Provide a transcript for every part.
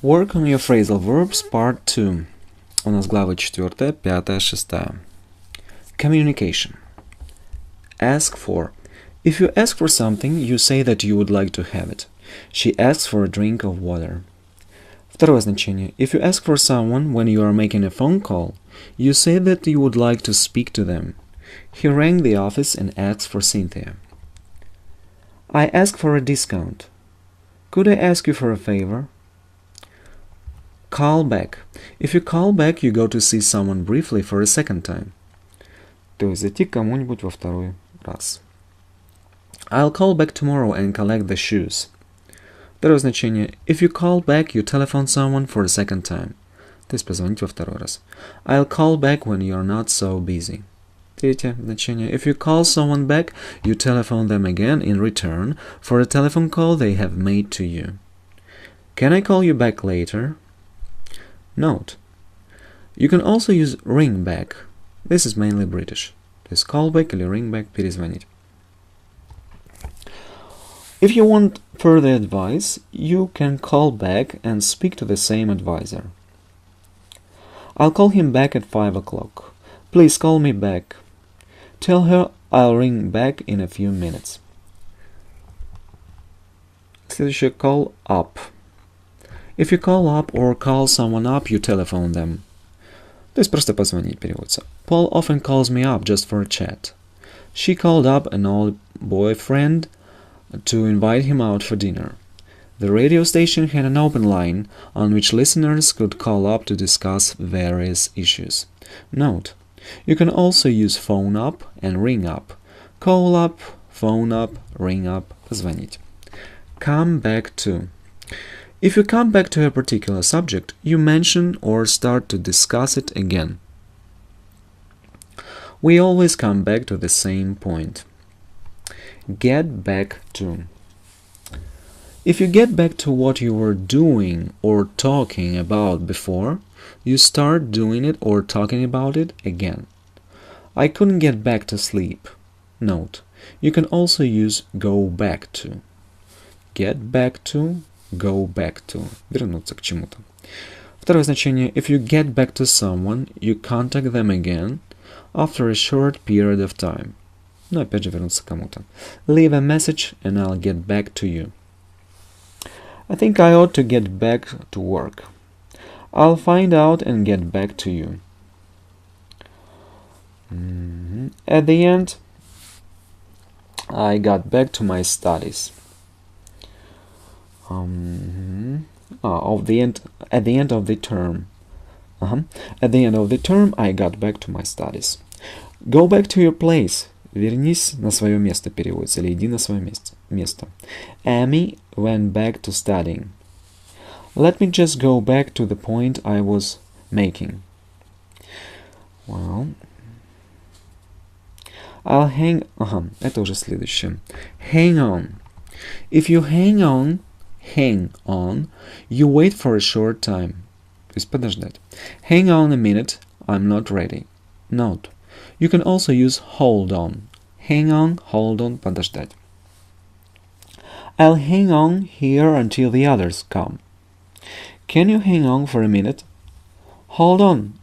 Work on your phrasal verbs, part 2. У нас главы 4, 5, 6. Communication. Ask for. If you ask for something, you say that you would like to have it. She asks for a drink of water. Второе значение. If you ask for someone when you are making a phone call, you say that you would like to speak to them. He rang the office and asked for Cynthia. I asked for a discount. Could I ask you for a favor? Call back. If you call back, you go to see someone briefly for a second time. То есть зайти к кому-нибудь во второй раз. I'll call back tomorrow and collect the shoes. Второе значение. If you call back, you telephone someone for a second time. То есть позвонить во второй раз. I'll call back when you're not so busy. Третье значение. If you call someone back, you telephone them again in return for a telephone call they have made to you. Can I call you back later? Note. You can also use ring back. This is mainly British. То есть call back или ring back, перезвонить. If you want further advice, you can call back and speak to the same advisor. I'll call him back at 5 o'clock. Please call me back. Tell her I'll ring back in a few minutes. Следующее call up. If you call up or call someone up, you telephone them. То есть просто позвонить переводится. Paul often calls me up just for a chat. She called up an old boyfriend to invite him out for dinner. The radio station had an open line on which listeners could call up to discuss various issues. Note. You can also use phone up and ring up. Call up, phone up, ring up, позвонить. Come back to. If you come back to a particular subject, you mention or start to discuss it again. We always come back to the same point. Get back to. If you get back to what you were doing or talking about before, you start doing it or talking about it again. I couldn't get back to sleep. Note. You can also use go back to. Get back to, go back to. Вернуться к чему-то. Второе значение. If you get back to someone, you contact them again after a short period of time. Но опять же вернуться к кому-то. Leave a message and I'll get back to you. I think I ought to get back to work. I'll find out and get back to you. At the end, I got back to my studies. At the end of the term. At the end of the term, I got back to my studies. Go back to your place. Вернись на свое место переводится, или иди на свое место. Amy went back to studying. Let me just go back to the point I was making. Well, I'll hang... это уже следующее. Hang on. If you hang on, you wait for a short time. То есть подождать. Hang on a minute, I'm not ready. Note. You can also use hold on. Hang on, hold on, подождать. I'll hang on here until the others come. Can you hang on for a minute? Hold on.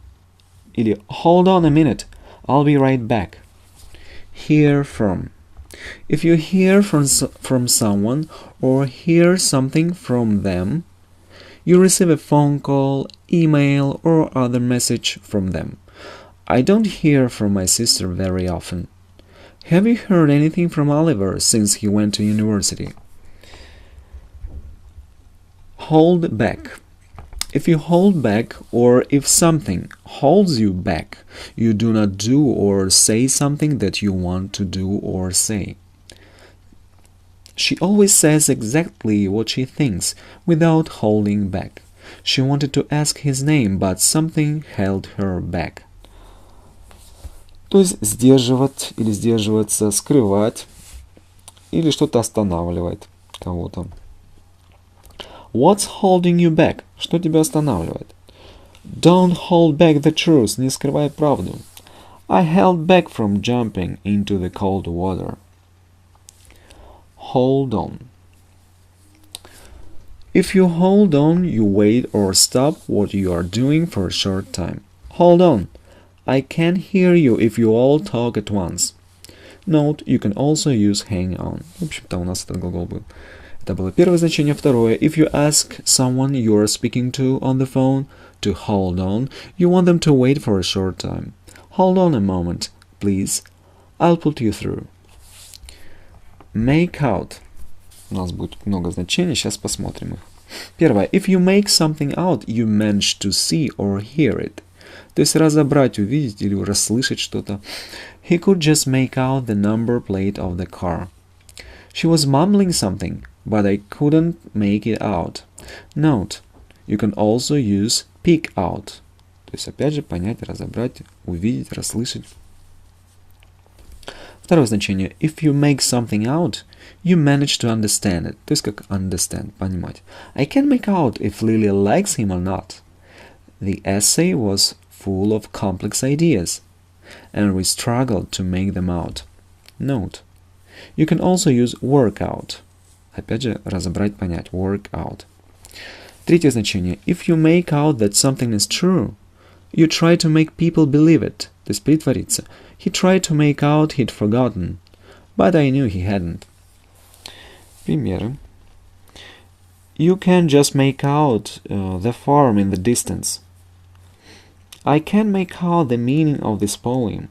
Или hold on a minute. I'll be right back. Hear from. If you hear from someone or hear something from them, you receive a phone call, email, or other message from them. I don't hear from my sister very often. Have you heard anything from Oliver since he went to university? Hold back. If you hold back or if something holds you back, you do not do or say something that you want to do or say. She always says exactly what she thinks without holding back. She wanted to ask his name, but something held her back. То есть сдерживать или сдерживаться, скрывать или что-то останавливает кого-то. What's holding you back? Что тебя останавливает? Don't hold back the truth. Не скрывай правду. I held back from jumping into the cold water. Hold on. If you hold on, you wait or stop what you are doing for a short time. Hold on. I can't hear you if you all talk at once. Note, you can also use hang on. В общем-то, у нас этот глагол был. Это было первое значение. Второе. If you ask someone you are speaking to on the phone to hold on, you want them to wait for a short time. Hold on a moment, please. I'll put you through. Make out. У нас будет много значений, сейчас посмотрим их. Первое. If you make something out, you manage to see or hear it. То есть разобрать, увидеть или расслышать что-то. He could just make out the number plate of the car. She was mumbling something, but I couldn't make it out. Note. You can also use pick out. То есть опять же понять, разобрать, увидеть, расслышать. Второе значение. If you make something out, you manage to understand it. То есть как understand, понимать. I can't make out if Lily likes him or not. The essay was full of complex ideas, and we struggled to make them out. Note. You can also use work out. Опять же, разобрать, понять. Work out. Третье значение. If you make out that something is true, you try to make people believe it. То есть притвориться. He tried to make out he'd forgotten, but I knew he hadn't. Примеры. You can just make out the farm in the distance. I can't make out the meaning of this poem.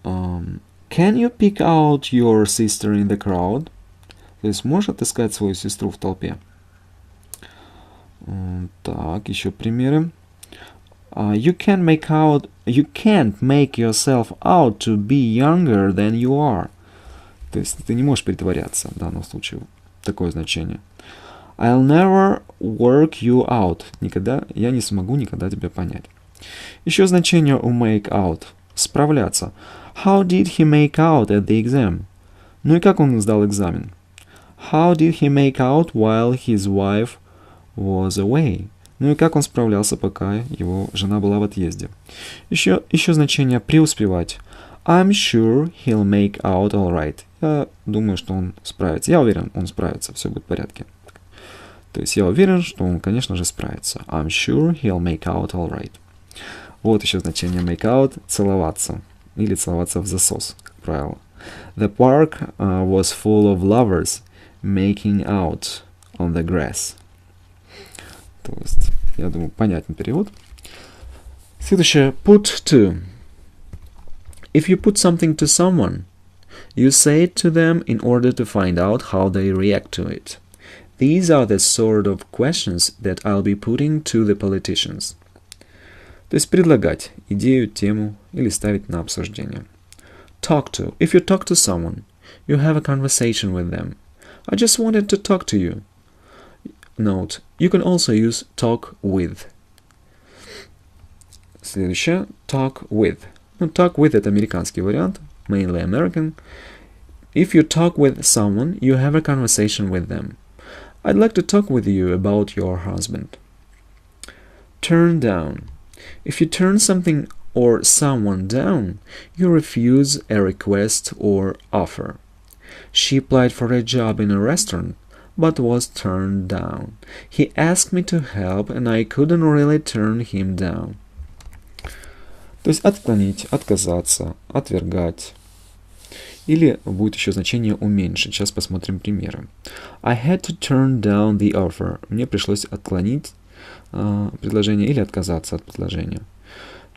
Can you pick out your sister in the crowd? То есть можешь отыскать свою сестру в толпе? Так, еще примеры. You can't make yourself out to be younger than you are. То есть ты не можешь притворяться, в данном случае такое значение. I'll never work you out. Я не смогу никогда тебя понять. Еще значение у make out. Справляться. How did he make out at the exam? Ну и как он сдал экзамен? How did he make out while his wife was away? Ну и как он справлялся, пока его жена была в отъезде? Еще значение преуспевать. I'm sure he'll make out all right. Я думаю, что он справится. Я уверен, он справится, все будет в порядке. То есть я уверен, что он, конечно же, справится. I'm sure he'll make out all right. Вот еще значение make out – целоваться. Или целоваться в засос, как правило. The park was full of lovers making out on the grass. То есть, я думаю, понятный перевод. Следующее. Put to. If you put something to someone, you say it to them in order to find out how they react to it. These are the sort of questions that I'll be putting to the politicians. То есть предлагать идею, тему или ставить на обсуждение. Talk to. If you talk to someone, you have a conversation with them. I just wanted to talk to you. Note. You can also use talk with. Следующее. Talk with. Ну, talk with – это американский вариант. Mainly American. If you talk with someone, you have a conversation with them. I'd like to talk with you about your husband. Turn down. If you turn something or someone down, you refuse a request or offer. She applied for a job in a restaurant, but was turned down. He asked me to help, and I couldn't really turn him down. То есть отклонить, отказаться, отвергать. Или будет еще значение уменьшить. Сейчас посмотрим примеры. I had to turn down the offer. Мне пришлось отклонить предложение или отказаться от предложения.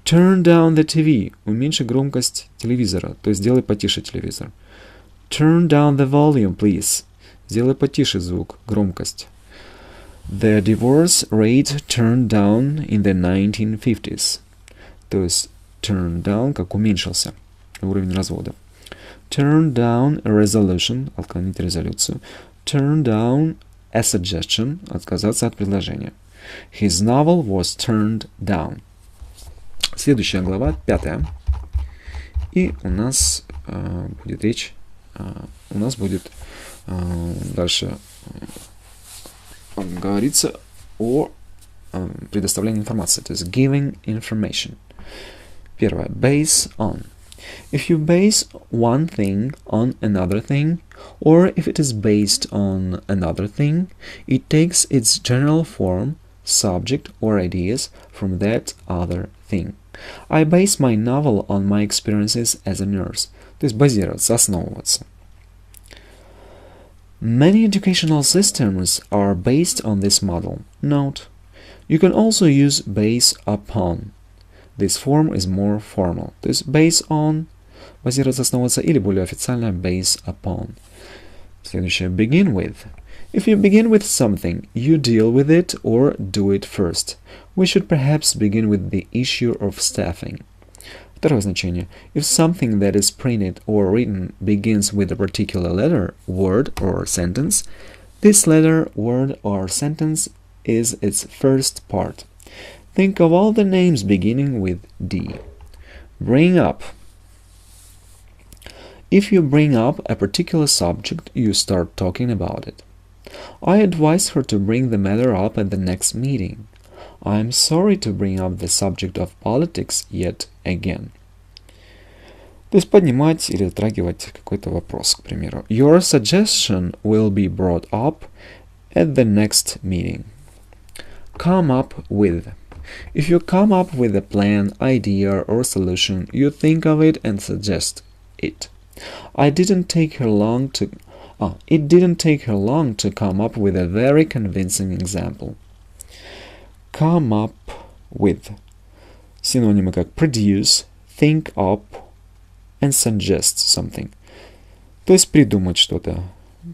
Turn down the TV. Уменьши громкость телевизора. То есть сделай потише телевизор. Turn down the volume, please. Сделай потише звук, громкость. The divorce rate turned down in the 1950s. То есть turn down как уменьшился уровень развода. Turn down a resolution, отклонить резолюцию. Turn down a suggestion, отказаться от предложения. His novel was turned down. Следующая глава, 5. И у нас будет речь, у нас будет дальше говорится о предоставлении информации, то есть giving information. Первое. Base on. If you base one thing on another thing, or if it is based on another thing, it takes its general form, subject, or ideas from that other thing. I base my novel on my experiences as a nurse. То есть базироваться, основываться. Many educational systems are based on this model. Note: you can also use base upon. This form is more formal. То есть base on, базироваться, основываться, или более официально base upon. Следующее, begin with. If you begin with something, you deal with it or do it first. We should perhaps begin with the issue of staffing. Второе значение. If something that is printed or written begins with a particular letter, word, or sentence, this letter, word, or sentence is its first part. Think of all the names beginning with D. Bring up. If you bring up a particular subject, you start talking about it. I advised her to bring the matter up at the next meeting. I am sorry to bring up the subject of politics yet again. То есть поднимать или затрагивать какой-то вопрос, к примеру. Your suggestion will be brought up at the next meeting. Come up with. If you come up with a plan, idea, or solution, you think of it and suggest it. It didn't take her long to come up with a very convincing example. Come up with. Синонимы как produce, think up, and suggest something. То есть придумать что-то,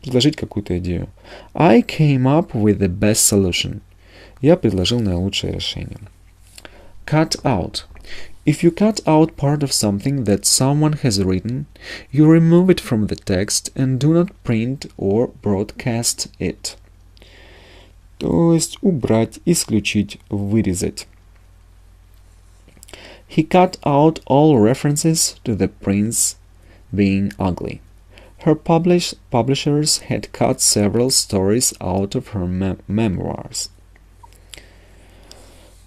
предложить какую-то идею. I came up with the best solution. Я предложил наилучшее решение. Cut out. If you cut out part of something that someone has written, you remove it from the text and do not print or broadcast it. То есть убрать, исключить, вырезать. He cut out all references to the prince being ugly. Her publishers had cut several stories out of her memoirs.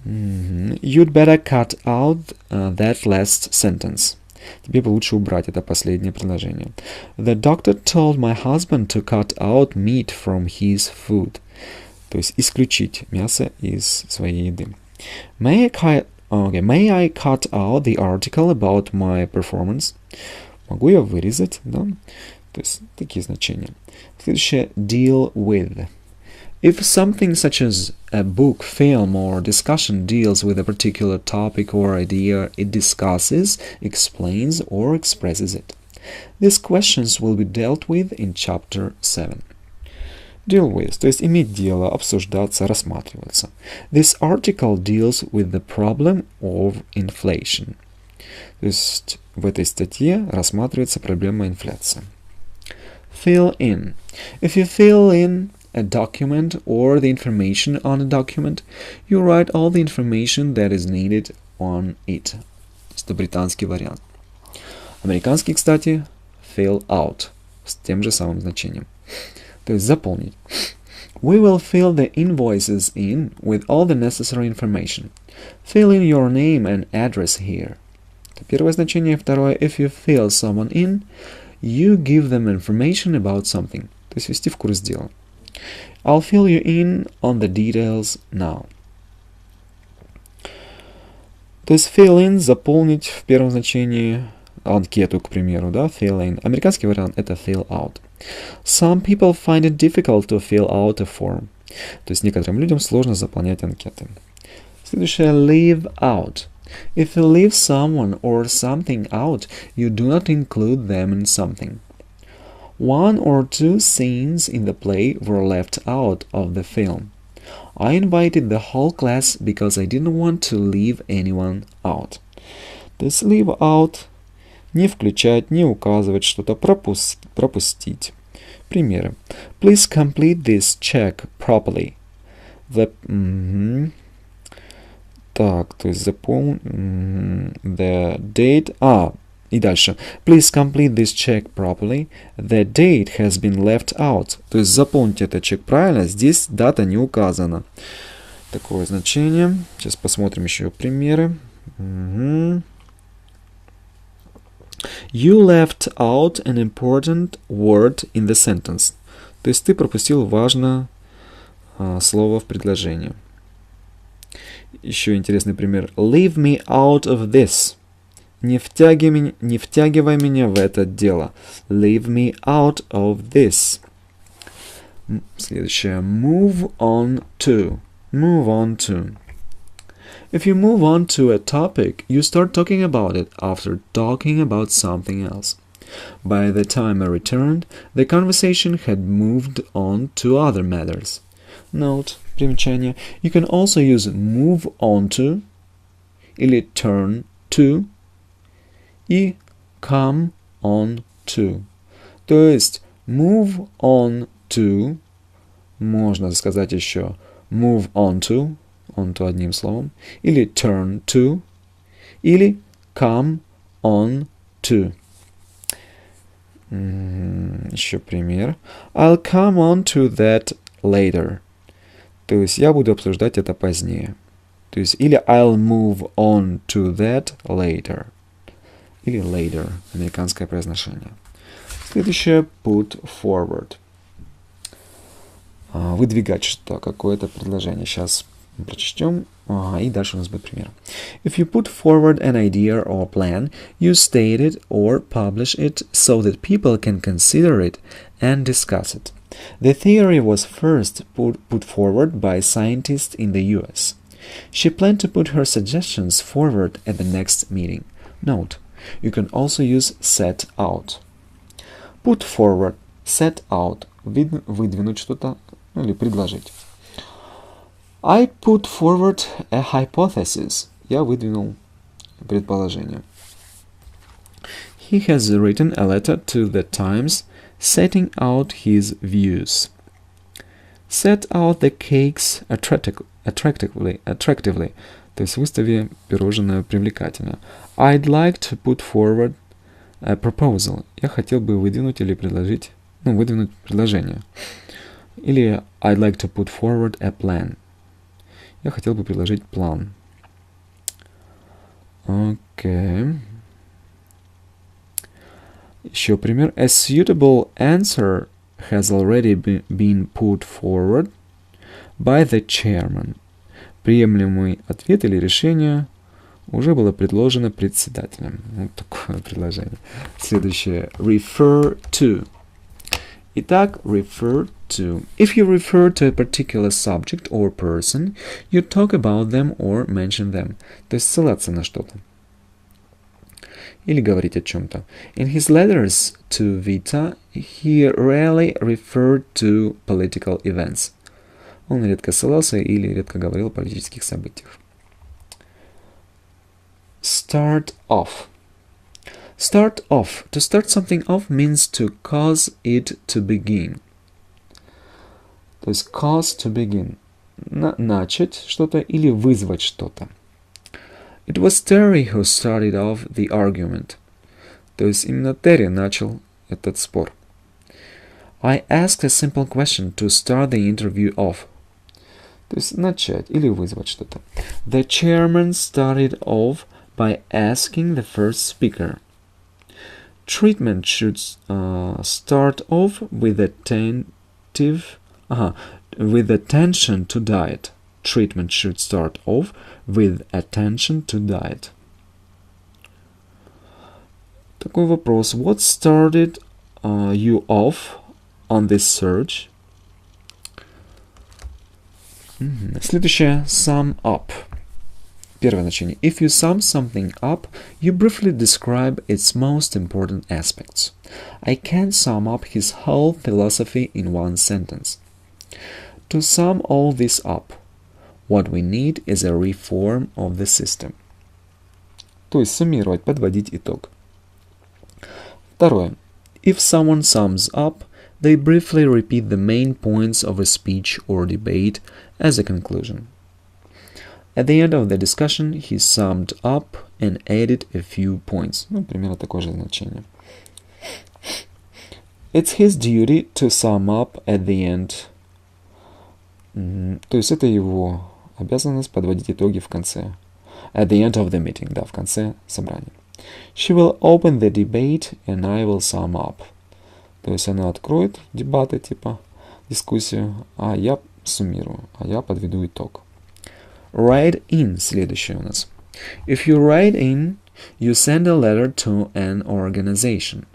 You'd better cut out that last sentence. Тебе бы лучше убрать это последнее предложение. The doctor told my husband to cut out meat from his food. То есть исключить мясо из своей еды. May I cut out the article about my performance? Могу я вырезать, да? То есть такие значения. Следующее, deal with. If something such as a book, film, or discussion deals with a particular topic or idea, it discusses, explains, or expresses it. These questions will be dealt with in chapter 7. Deal with, то есть иметь дело, обсуждаться, рассматриваться. This article deals with the problem of inflation. То есть в этой статье рассматривается проблема инфляции. Fill in. If you fill in a document or the information on a document, you write all the information that is needed on it. Это британский вариант. Американский, кстати, fill out с тем же самым значением. То есть заполнить. We will fill the invoices in with all the necessary information. Fill in your name and address here. Это первое значение. Второе, if you fill someone in, you give them information about something. То есть ввести в курс дела. I'll fill you in on the details now. То есть fill in, заполнить в первом значении анкету, к примеру, да, fill in. Американский вариант это fill out. Some people find it difficult to fill out a form. То есть некоторым людям сложно заполнять анкеты. Следующее, leave out. If you leave someone or something out, you do not include them in something. One or two scenes in the play were left out of the film. I invited the whole class because I didn't want to leave anyone out. То есть leave out, не включать, не указывать, что-то пропустить. Примеры. Please complete this check properly. Так, то есть the date... И дальше. Please complete this check properly. The date has been left out. То есть заполните этот чек правильно. Здесь дата не указана. Такое значение. Сейчас посмотрим еще примеры. You left out an important word in the sentence. То есть ты пропустил важное слово в предложении. Еще интересный пример. Leave me out of this. Не втягивай меня в это дело. Leave me out of this. Следующее. Move on to. Move on to. If you move on to a topic, you start talking about it after talking about something else. By the time I returned, the conversation had moved on to other matters. Note, примечание. You can also use move on to или turn to и come on to. То есть move on to можно сказать еще move on to одним словом, или turn to, или come on to. Еще пример. I'll come on to that later. То есть я буду обсуждать это позднее. То есть или I'll move on to that later. Или later, американское произношение. Следующее put forward. Выдвигать что-то, какое-то предложение. Сейчас прочтем, и дальше у нас будет пример. If you put forward an idea or plan, you state it or publish it so that people can consider it and discuss it. The theory was first put forward by scientists in the US. She planned to put her suggestions forward at the next meeting. Note, you can also use set out. Put forward, set out, выдвинуть что-то, или предложить. I put forward a hypothesis. Я выдвинул предположение. He has written a letter to the Times setting out his views. Set out the cakes attractively. То есть выстави пирожное привлекательно. I'd like to put forward a proposal. Я хотел бы выдвинуть или предложить, выдвинуть предложение. Или I'd like to put forward a plan. Я хотел бы предложить план. Окей. Еще пример. A suitable answer has already been put forward by the chairman. Приемлемый ответ или решение уже было предложено председателем. Вот такое предложение. Следующее. Refer to. Итак, refer to. If you refer to a particular subject or person, you talk about them or mention them. То есть ссылаться на что-то. Или говорить о чем-то. In his letters to Vita, he rarely referred to political events. Он редко ссылался или редко говорил о политических событиях. Start off. Start off. To start something off means to cause it to begin. То есть cause to begin. Начать что-то или вызвать что-то. It was Terry who started off the argument. То есть именно Терри начал этот спор. I asked a simple question to start the interview off. То есть начать или вызвать что-то. The chairman started off by asking the first speaker. Treatment should start off with attention to diet. Treatment should start off with attention to diet. Такой вопрос. What started you off on this search? Следующее. Sum up. Первое значение. If you sum something up, you briefly describe its most important aspects. I can't sum up his whole philosophy in one sentence. To sum all this up, what we need is a reform of the system. То есть суммировать, подводить итог. Второе. If someone sums up, they briefly repeat the main points of a speech or debate as a conclusion. At the end of the discussion, he summed up and added a few points. Примерно такое же значение. It's his duty to sum up at the end. То есть это его обязанность подводить итоги в конце. At the end of the meeting, да, в конце собрания. She will open the debate and I will sum up. То есть она откроет дебаты, типа дискуссию, а я суммирую, а я подведу итог. Write in следующее у нас. If you write in, you send a letter to an organization.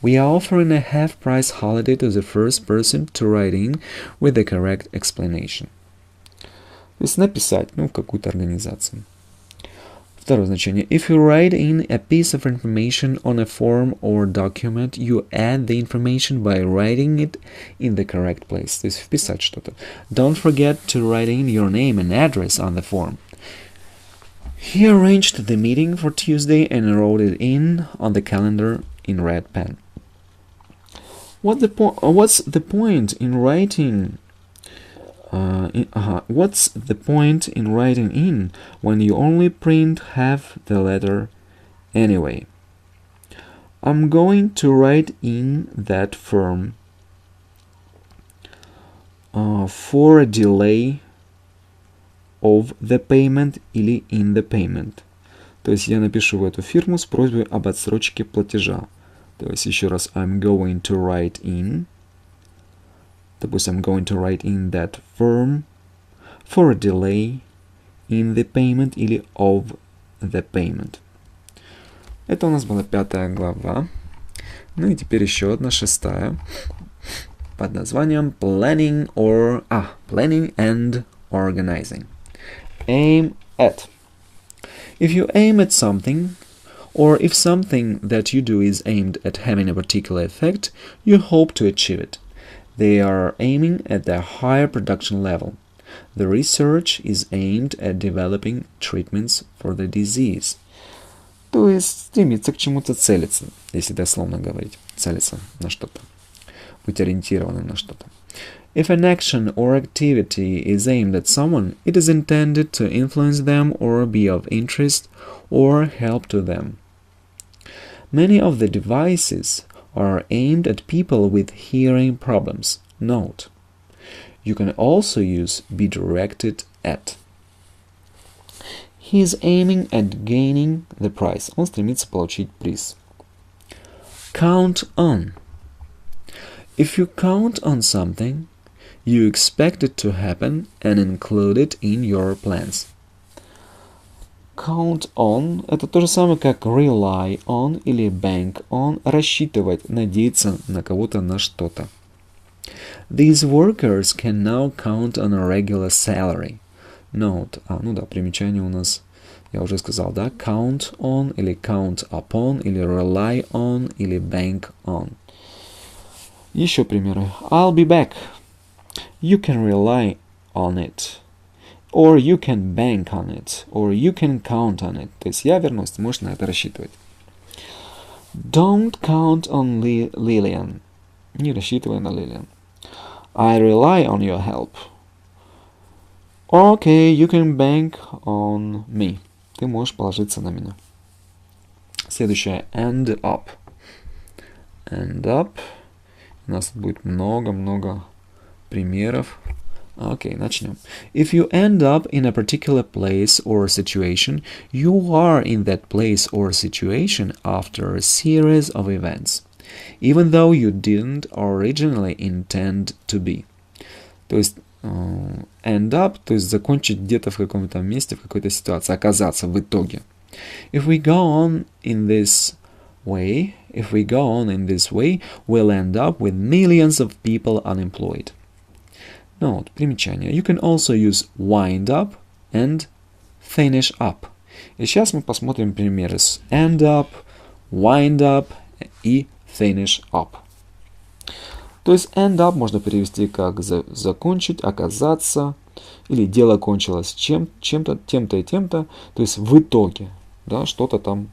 We are offering a half-price holiday to the first person to write in with the correct explanation. То есть написать, в какую-то организацию. Второе значение. If you write in a piece of information on a form or document, you add the information by writing it in the correct place. То есть вписать что-то. Don't forget to write in your name and address on the form. He arranged the meeting for Tuesday and wrote it in on the calendar in red pen. What's the point in writing? What's the point in writing in when you only print half the letter anyway? I'm going to write in that firm for a delay of the payment или in the payment. То есть я напишу в эту фирму с просьбой об отсрочке платежа. То есть еще раз, I'm going to write in. Допустим, I'm going to write in that firm for a delay in the payment или of the payment. Это у нас была 5 глава. Ну и теперь еще одна 6 под названием Planning and Organizing. Aim at. If you aim at something, or if something that you do is aimed at having a particular effect, you hope to achieve it. They are aiming at the higher production level. The research is aimed at developing treatments for the disease. То есть стремиться к чему-то, целиться, если дословно говорить. Целиться на что-то. Быть ориентированным на что-то. If an action or activity is aimed at someone, it is intended to influence them or be of interest or help to them. Many of the devices are aimed at people with hearing problems. Note. You can also use be directed at. He is aiming at gaining the prize. Он стремится получить приз. Count on. If you count on something, you expect it to happen and include it in your plans. Count on – это то же самое, как rely on или bank on, рассчитывать, надеяться на кого-то, на что-то. These workers can now count on a regular salary. Note. Примечание у нас, я уже сказал, да? Count on или count upon или rely on или bank on. Еще примеры. I'll be back. You can rely on it. Or you can bank on it. Or you can count on it. То есть я вернусь, ты можешь на это рассчитывать. Don't count on Lillian. Не рассчитывай на Lillian. I rely on your help. Okay, you can bank on me. Ты можешь положиться на меня. Следующее. End up. End up. У нас будет много-много примеров. Окей, начнем. If you end up in a particular place or situation, you are in that place or situation after a series of events, even though you didn't originally intend to be. То есть end up, то есть закончить где-то в каком-то месте, в какой-то ситуации, оказаться в итоге. If we go on in this way, we'll end up with millions of people unemployed. Note, примечание. You can also use wind up and finish up. И сейчас мы посмотрим примеры с end up, wind up и finish up. То есть end up можно перевести как закончить, оказаться, или дело кончилось чем-то, тем-то и тем-то, то есть в итоге, да, что-то там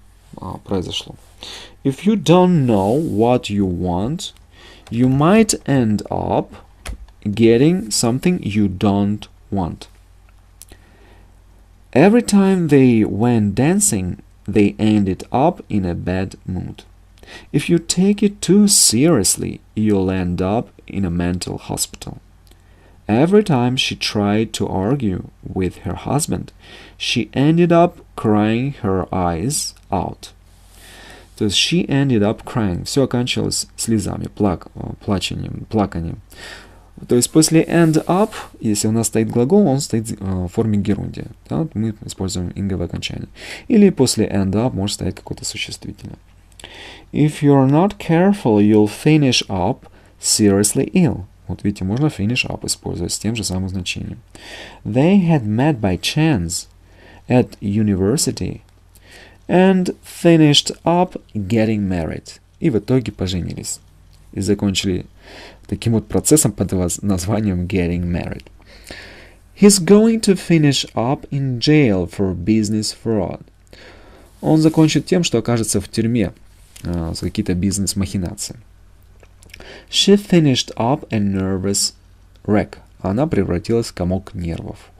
произошло. If you don't know what you want, you might end up getting something you don't want. Every time they went dancing, they ended up in a bad mood. If you take it too seriously, you'll end up in a mental hospital. Every time she tried to argue with her husband, she ended up crying her eyes out. То есть she ended up crying. Все оканчивалось слезами, плаканием. То есть после end up, если у нас стоит глагол, он стоит в форме герундия. Да? Мы используем инговое окончание. Или после end up может стоять какое-то существительное. If you're not careful, you'll finish up seriously ill. Вот видите, можно finish up использовать с тем же самым значением. They had met by chance at university and finished up getting married. И в итоге поженились. И закончили таким вот процессом под названием getting married. He's going to finish up in jail for business fraud. Он закончит тем, что окажется в тюрьме за какие-то бизнес-махинации. She finished up a nervous wreck. Она превратилась в комок нервов.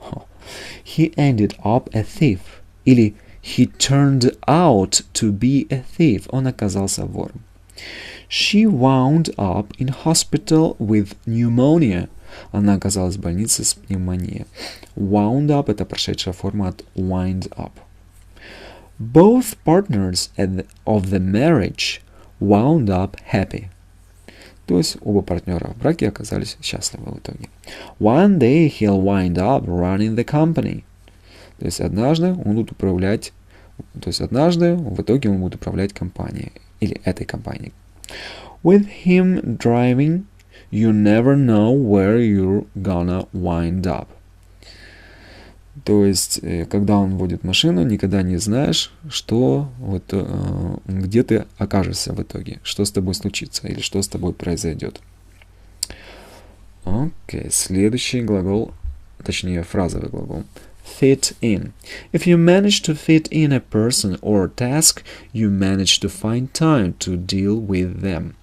He ended up a thief. Или he turned out to be a thief. Он оказался вором. She wound up in hospital with pneumonia. Она оказалась в больнице с пневмонией. Wound up — это прошедшая форма от wind up. Both partners of the marriage wound up happy. То есть оба партнера в браке оказались счастливы в итоге. One day he'll wind up running the company. То есть однажды в итоге он будет управлять компанией или этой компанией. With him driving, you never know where you're gonna wind up. То есть, когда он водит машину, никогда не знаешь, где ты окажешься в итоге, что с тобой случится или что с тобой произойдет. Окей, следующий глагол, точнее фразовый глагол. Fit in. If you manage to fit in a person or task, you manage to find time to deal with them.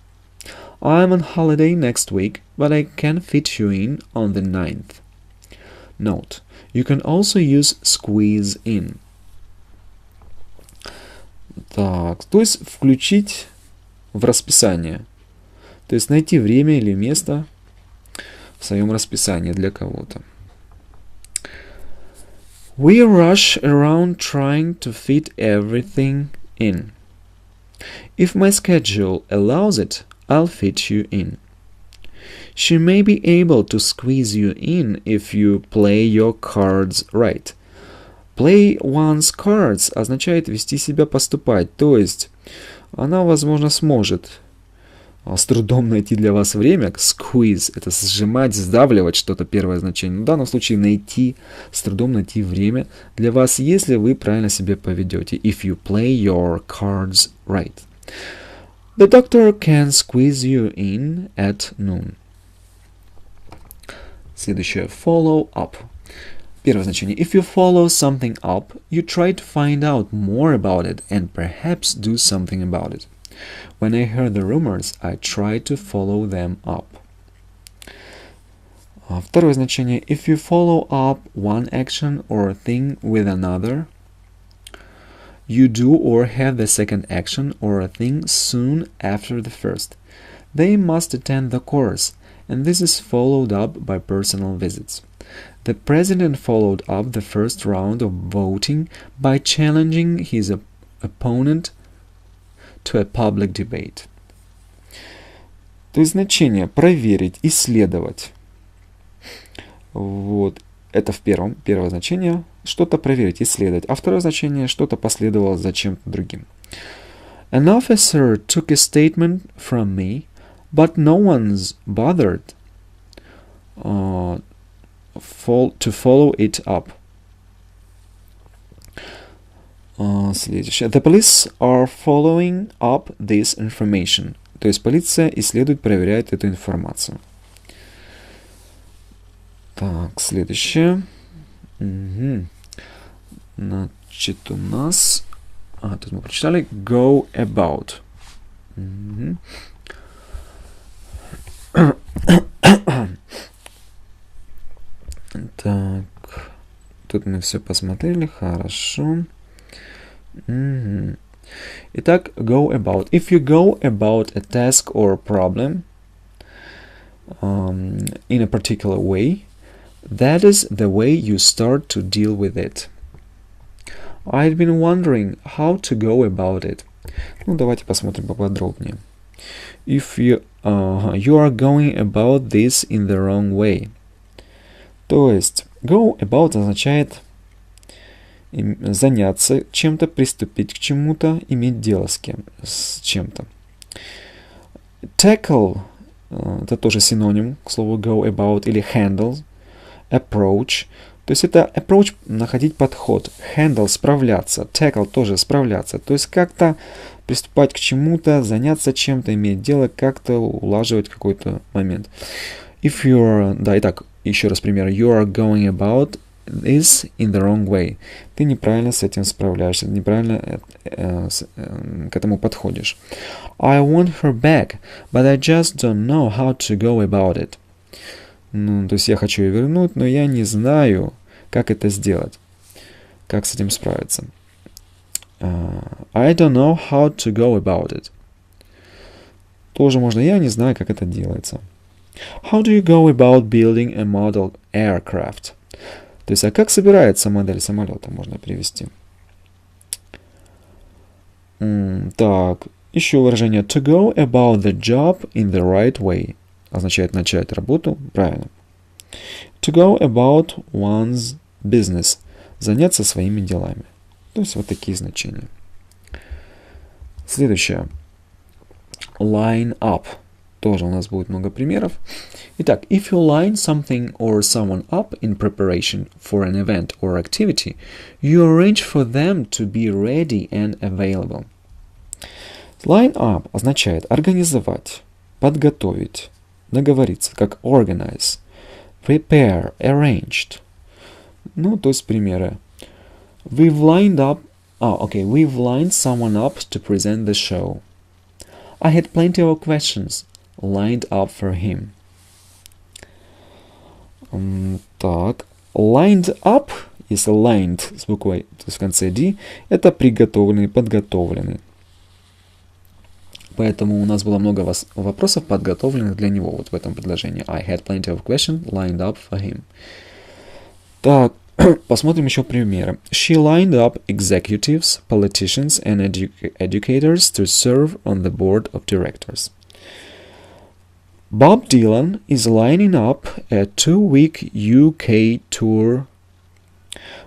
I'm on holiday next week, but I can fit you in on the 9th. Note. You can also use squeeze in. Так, то есть включить в расписание. То есть найти время или место в своем расписании для кого-то. We rush around trying to fit everything in. If my schedule allows it, I'll fit you in. She may be able to squeeze you in if you play your cards right. Play one's cards означает вести себя, поступать. То есть она, возможно, сможет с трудом найти для вас время. Squeeze — это сжимать, сдавливать что-то, первое значение. В данном случае с трудом найти время для вас, если вы правильно себя поведете. If you play your cards right. The doctor can squeeze you in at noon. Следующее. Follow up. Первое значение. If you follow something up, you try to find out more about it and perhaps do something about it. When I heard the rumors, I tried to follow them up. Второе значение. If you follow up one action or thing with another, you do or have the second action or a thing soon after the first. They must attend the course, and this is followed up by personal visits. The president followed up the first round of voting by challenging his opponent to a public debate. То есть значение проверить, исследовать. Вот. Это первое значение. Что-то проверить, исследовать. А второе значение, что-то последовало за чем-то другим. An officer took a statement from me, but no one's bothered to follow it up. Следующее. The police are following up this information. То есть полиция исследует, проверяет эту информацию. Так, следующее. Значит, у нас... тут мы прочитали. Go about. Так, тут мы все посмотрели, хорошо. Итак, go about. If you go about a task or problem in a particular way, that is the way you start to deal with it. I'd been wondering how to go about it. Ну, давайте посмотрим поподробнее. If you are going about this in the wrong way. То есть, go about означает заняться чем-то, приступить к чему-то, иметь дело с чем-то. Tackle это тоже синоним к слову go about или handle. Approach. То есть это approach находить подход. Handle справляться. Tackle тоже справляться. То есть как-то приступать к чему-то, заняться чем-то, иметь дело, как-то улаживать какой-то момент. If you're... Да, итак, еще раз пример. You are going about is in the wrong way. Ты неправильно с этим справляешься, неправильно к этому подходишь. I want her back, but I just don't know how to go about it. Ну, то есть я хочу ее вернуть, но я не знаю, как это сделать, как с этим справиться. I don't know how to go about it. Тоже можно, я не знаю, как это делается. How do you go about building a model aircraft? То есть, а как собирается модель самолета, можно перевести. Так, еще выражение to go about the job in the right way. Означает начать работу правильно. To go about one's business. Заняться своими делами. То есть вот такие значения. Следующее. Line up. Тоже у нас будет много примеров. Итак, if you line something or someone up in preparation for an event or activity, you arrange for them to be ready and available. Line up означает организовать, подготовить, договориться, как organize, prepare, arranged. Ну, то есть примеры. We've lined someone up to present the show. I had plenty of questions lined up for him. Так, lined up, если lined с буквой, то есть в конце D, это приготовленный, подготовленный. Поэтому у нас было много вопросов, подготовленных для него вот в этом предложении. I had plenty of questions lined up for him. Так, посмотрим еще примеры. She lined up executives, politicians and educators to serve on the board of directors. Bob Dylan is lining up a 2-week UK tour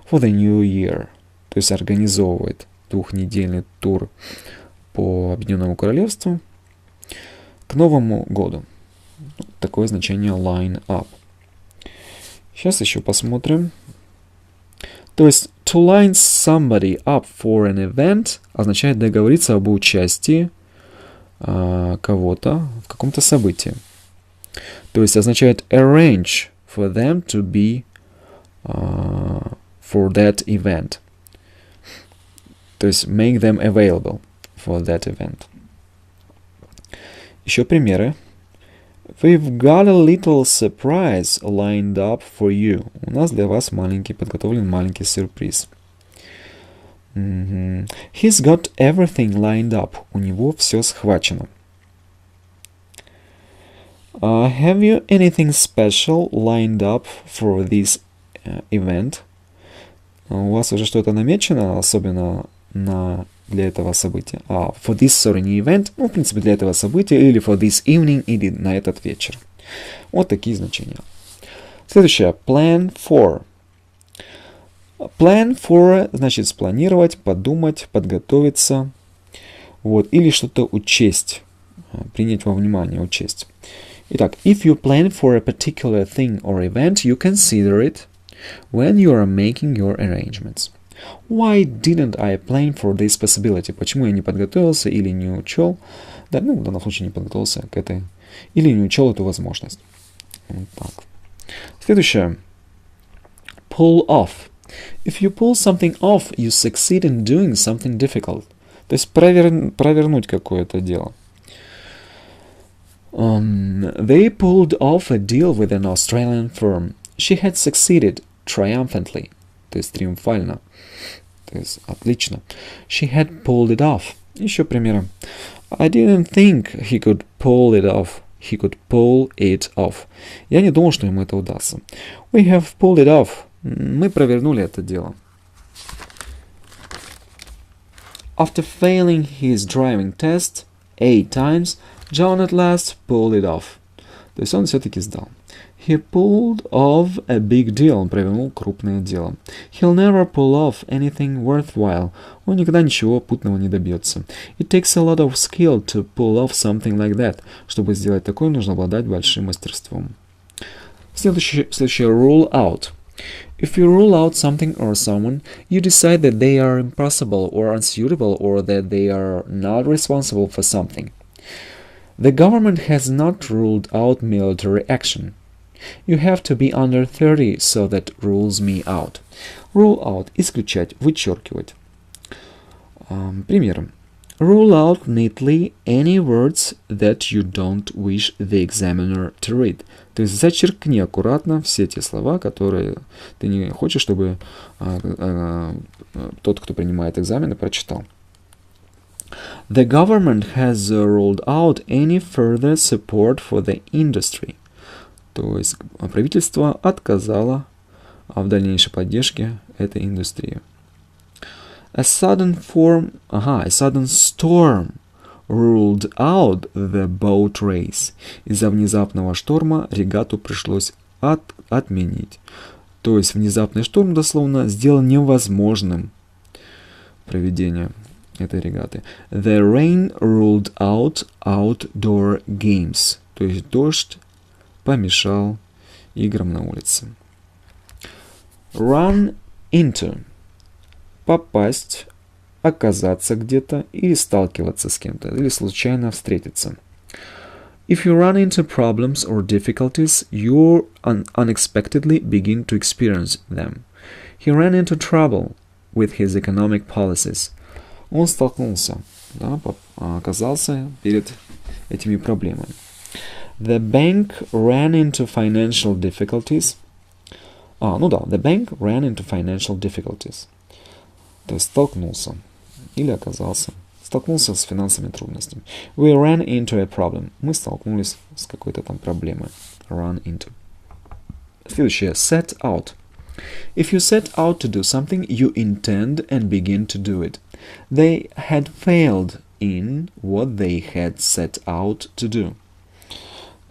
for the new year. То есть организовывает двухнедельный тур по Объединенному Королевству к Новому году. Такое значение line up. Сейчас еще посмотрим. То есть to line somebody up for an event означает договориться об участии кого-то в каком-то событии. То есть означает arrange for them to be for that event. То есть make them available for that event. Еще примеры. We've got a little surprise lined up for you. У нас для вас подготовлен маленький сюрприз. He's got everything lined up. У него все схвачено. Have you anything special lined up for this event? У вас уже что-то намечено, особенно для этого события. For this не event, в принципе, для этого события, или for this evening, или на этот вечер. Вот такие значения. Следующее. Plan for. Plan for значит спланировать, подумать, подготовиться. Вот, или что-то учесть. Принять во внимание, учесть. Итак, if you plan for a particular thing or event, you consider it when you are making your arrangements. Why didn't I plan for this possibility? Почему я не подготовился или не учел? Да, в данном случае не подготовился к этой. Или не учел эту возможность. Вот так. Следующее. Pull off. If you pull something off, you succeed in doing something difficult. То есть провернуть какое-то дело. They pulled off a deal with an Australian firm. She had succeeded triumphantly. То есть триумфально. То есть отлично. She had pulled it off. Еще примеры. I didn't think he could pull it off. He could pull it off. Я не думал, что ему это удастся. We have pulled it off. Мы провернули это дело. After failing his driving test 8 times, John at last pulled it off. То есть он все-таки сдал. He pulled off a big deal. Он провернул крупное дело. He'll never pull off anything worthwhile. Он никогда ничего путного не добьется. It takes a lot of skill to pull off something like that. Чтобы сделать такое, нужно обладать большим мастерством. Следующее rule out. If you rule out something or someone, you decide that they are impossible or unsuitable or that they are not responsible for something. The government has not ruled out military action. You have to be under 30, so that rules me out. Rule out – исключать, вычеркивать. Примеры. Rule out neatly any words that you don't wish the examiner to read. То есть зачеркни аккуратно все те слова, которые ты не хочешь, чтобы тот, кто принимает экзамены, прочитал. The government has ruled out any further support for the industry. То есть правительство отказало в дальнейшей поддержке этой индустрии. A sudden storm ruled out the boat race. Из-за внезапного шторма регату пришлось отменить. То есть внезапный шторм дословно сделал невозможным проведение этой регаты. The rain ruled out outdoor games. То есть дождь помешал играм на улице. Run into. Попасть, оказаться где-то или сталкиваться с кем-то, или случайно встретиться. If you run into problems or difficulties, you unexpectedly begin to experience them. He ran into trouble with his economic policies. Он столкнулся, оказался перед этими проблемами. The bank ran into financial difficulties. The bank ran into financial difficulties. То есть столкнулся или оказался. Столкнулся с финансовыми трудностями. We ran into a problem. Мы столкнулись с какой-то там проблемой. Run into. Следующее. Set out. If you set out to do something, you intend and begin to do it. They had failed in what they had set out to do.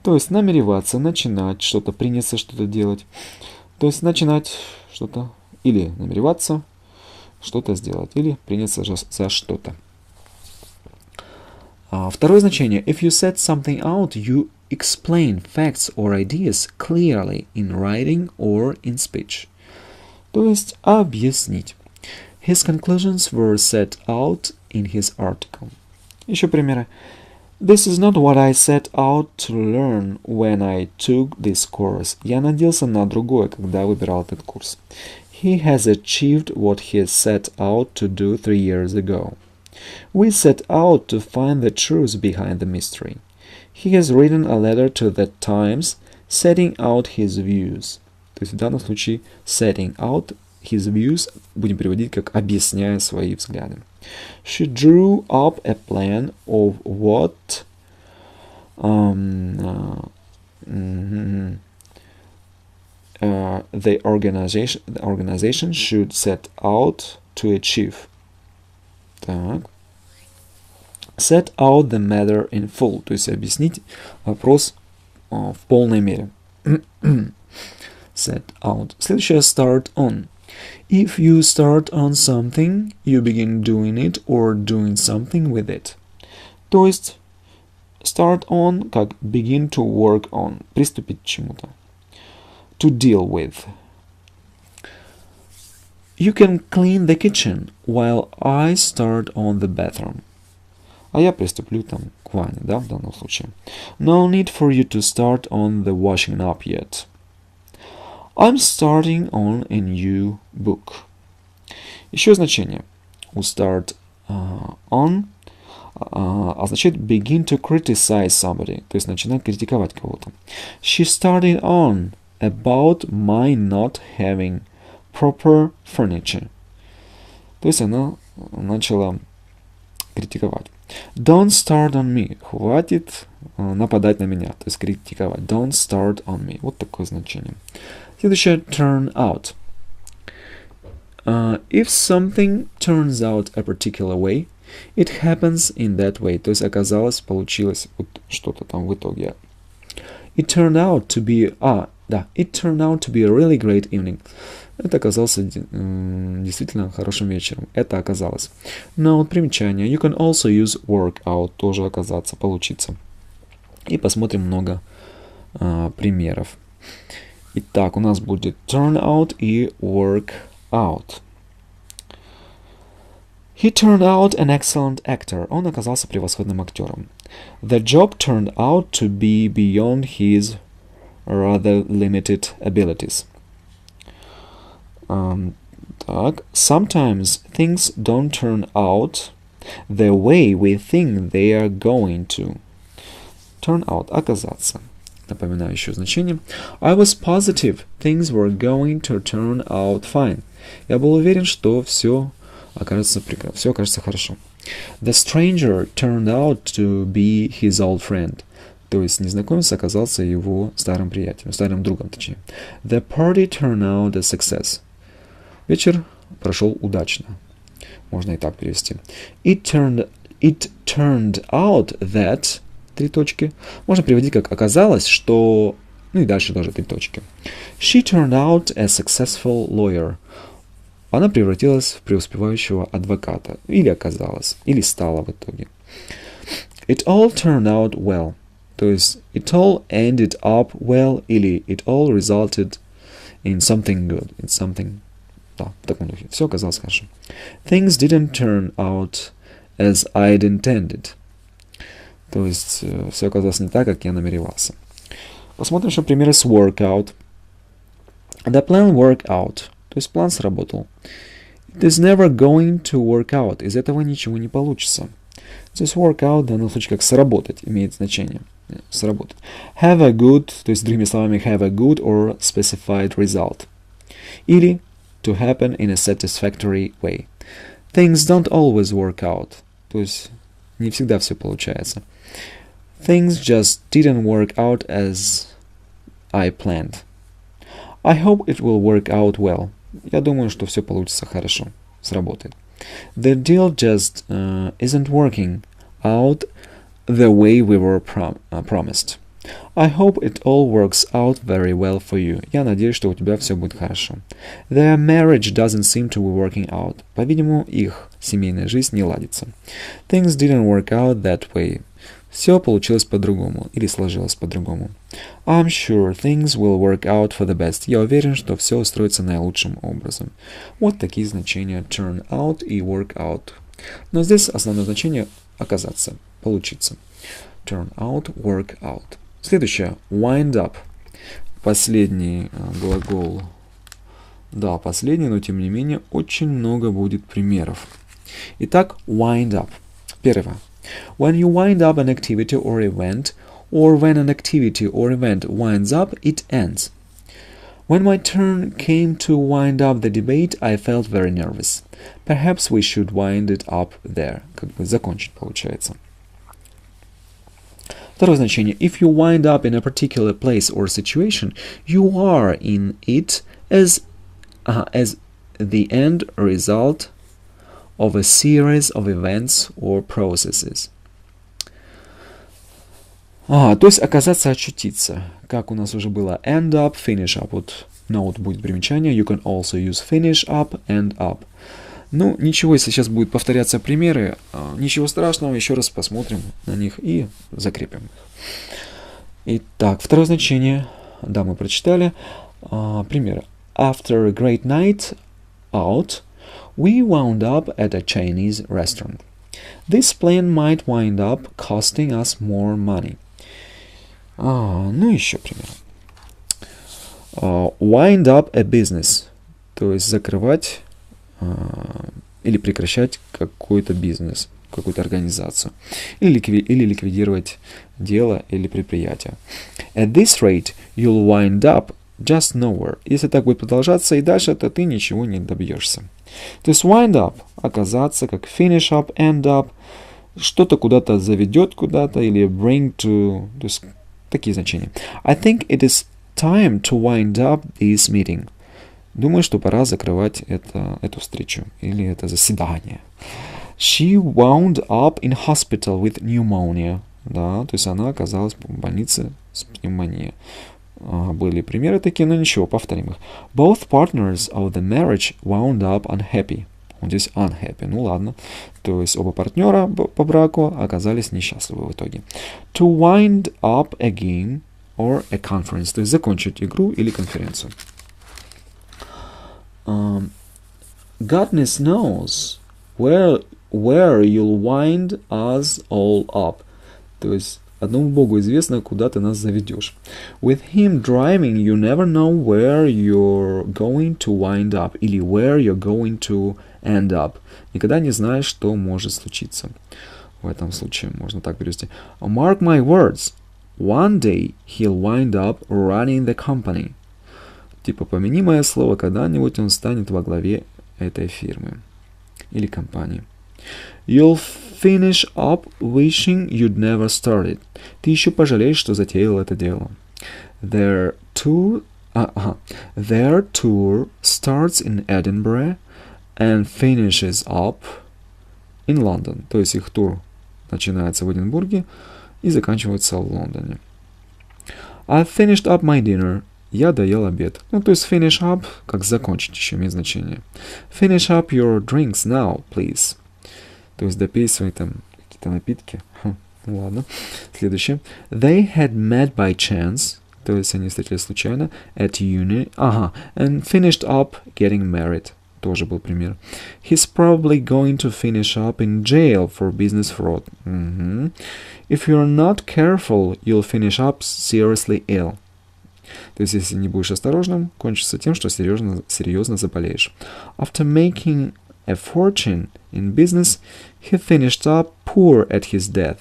То есть намереваться, начинать что-то, приняться что-то делать. То есть начинать что-то или намереваться что-то сделать, или приняться за что-то. Второе значение. If you set something out, you explain facts or ideas clearly in writing or in speech. То есть объяснить. His conclusions were set out in his article. Еще примеры. This is not what I set out to learn when I took this course. Я надеялся на другое, когда выбирал этот курс. He has achieved what he set out to do 3 years ago. We set out to find the truth behind the mystery. He has written a letter to the Times, setting out his views. То есть в данном случае setting out his views будем переводить как объясняя свои взгляды. She drew up a plan of what the organization should set out to achieve. Так. Set out the matter in full, то есть объяснить вопрос в полной мере. Set out. Следующее start on. If you start on something, you begin doing it or doing something with it. То есть start on как begin to work on, приступить к чему-то. To deal with. You can clean the kitchen while I start on the bathroom. А я приступлю там к ванне, да, в данном случае. No need for you to start on the washing up yet. I'm starting on a new book. Еще значение у start on означает begin to criticize somebody, то есть начинать критиковать кого-то. She started on about my not having proper furniture. То есть она начала критиковать. Don't start on me. Хватит нападать на меня, то есть критиковать. Don't start on me. Вот такое значение. Следующее turn out. If something turns out a particular way, It happens in that way. То есть оказалось, получилось вот что-то там в итоге. It turned out to be... It turned out to be a really great evening. Это оказался действительно хорошим вечером. Это оказалось. Но примечание. You can also use work out. Тоже оказаться, получиться. И посмотрим много примеров. Итак, у нас будет turn out и work out. He turned out an excellent actor. Он оказался превосходным актером. The job turned out to be beyond his rather limited abilities. Sometimes things don't turn out the way we think they are going to. Turn out – оказаться. Напоминаю еще значение. I was positive things were going to turn out fine. Я был уверен, что все окажется хорошо. The stranger turned out to be his old friend. То есть незнакомец оказался его старым приятелем, старым другом, точнее. The party turned out a success. Вечер прошел удачно. Можно и так перевести. It turned out that... Три точки. Можно переводить как оказалось, что... Ну и дальше тоже три точки. She turned out a successful lawyer. Она превратилась в преуспевающего адвоката. Или оказалась, или стала в итоге. It all turned out well. То есть it all ended up well или it all resulted in something good. In something... Да, в таком духе. Все оказалось хорошо. Things didn't turn out as I'd intended. То есть все оказалось не так, как я намеревался. Посмотрим еще примеры с workout. The plan worked out. То есть план сработал. It is never going to work out. Из этого ничего не получится. Здесь work out в данном случае как сработать имеет значение. Сработать. Have a good, то есть другими словами have a good or specified result. Или to happen in a satisfactory way. Things don't always work out. То есть не всегда все получается. Things just didn't work out as I planned. I hope it will work out well. Я думаю, что все получится хорошо. Сработает. The deal just isn't working out the way we were promised. I hope it all works out very well for you. Я надеюсь, что у тебя все будет хорошо. Their marriage doesn't seem to be working out. По-видимому, их семейная жизнь не ладится. Things didn't work out that way. Все получилось по-другому или сложилось по-другому. I'm sure things will work out for the best. Я уверен, что все устроится наилучшим образом. Вот такие значения turn out и work out. Но здесь основное значение оказаться, получиться. Turn out, work out. Следующее. Wind up. Последний глагол. Да, последний, но тем не менее очень много будет примеров. Итак, wind up. Первое. When you wind up an activity or event, or when an activity or event winds up, it ends. When my turn came to wind up the debate, I felt very nervous. Perhaps we should wind it up there. Как бы закончить получается. Второе значение. If you wind up in a particular place or situation, you are in it as the end result of a series of events or processes. То есть оказаться, очутиться. Как у нас уже было end up, finish up. Вот note будет примечание. You can also use finish up, end up. Ну, ничего, если сейчас будут повторяться примеры, ничего страшного, еще раз посмотрим на них и закрепим их. Итак, второе значение. Да, мы прочитали. Примеры. After a great night out, we wound up at a Chinese restaurant. This plan might wind up costing us more money. Ну, еще пример. Wind up a business. То есть закрывать или прекращать какой-то бизнес, какую-то организацию. Или ликвидировать дело или предприятие. At this rate, you'll wind up just nowhere. Если так будет продолжаться и дальше, то ты ничего не добьешься. То есть wind up – оказаться, как finish up, end up, что-то куда-то заведет куда-то, или bring to, то есть такие значения. I think it is time to wind up this meeting. Думаю, что пора закрывать эту встречу или это заседание. She wound up in hospital with pneumonia. Да, то есть она оказалась в больнице с пневмонией. Были примеры такие, но ничего, повторим их. Both partners of the marriage wound up unhappy. Вот здесь unhappy, ну ладно. То есть оба партнера по браку оказались несчастливы в итоге. To wind up a game or a conference. То есть закончить игру или конференцию. Goodness knows where you'll wind us all up. То есть одному Богу известно, куда ты нас заведешь. With him driving, you never know where you're going to wind up или where you're going to end up. Никогда не знаешь, что может случиться. В этом случае можно так перевести. Mark my words. One day he'll wind up running the company. Типа, помяни мое слово, когда-нибудь он станет во главе этой фирмы или компании. You'll finish up wishing you'd never started. Ты еще пожалеешь, что затеял это дело. Their tour starts in Edinburgh and finishes up in London. То есть их тур начинается в Эдинбурге и заканчивается в Лондоне. I finished up my dinner. Я доел обед. Ну, то есть finish up, как закончить, еще имеет значение. Finish up your drinks now, please. То есть допей свои там какие-то напитки. Ну ладно. Следующее. They had met by chance. То есть они встретились случайно. At uni. And finished up getting married. Тоже был пример. He's probably going to finish up in jail for business fraud. If you're not careful, you'll finish up seriously ill. То есть, если не будешь осторожным, кончится тем, что серьезно заболеешь. After making a fortune in business, he finished up poor at his death.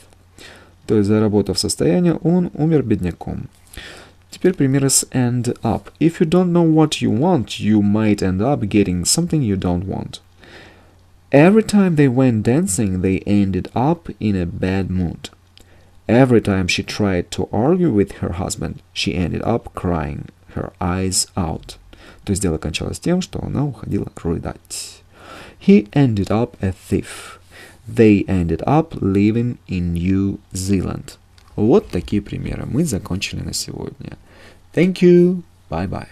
То есть, заработав состояние, он умер бедняком. Теперь примеры с end up. If you don't know what you want, you might end up getting something you don't want. Every time they went dancing, they ended up in a bad mood. Every time she tried to argue with her husband, she ended up crying her eyes out. То есть дело кончалось тем, что она уходила рыдать. He ended up a thief. They ended up living in New Zealand. Вот такие примеры. Мы закончили на сегодня. Thank you. Bye-bye.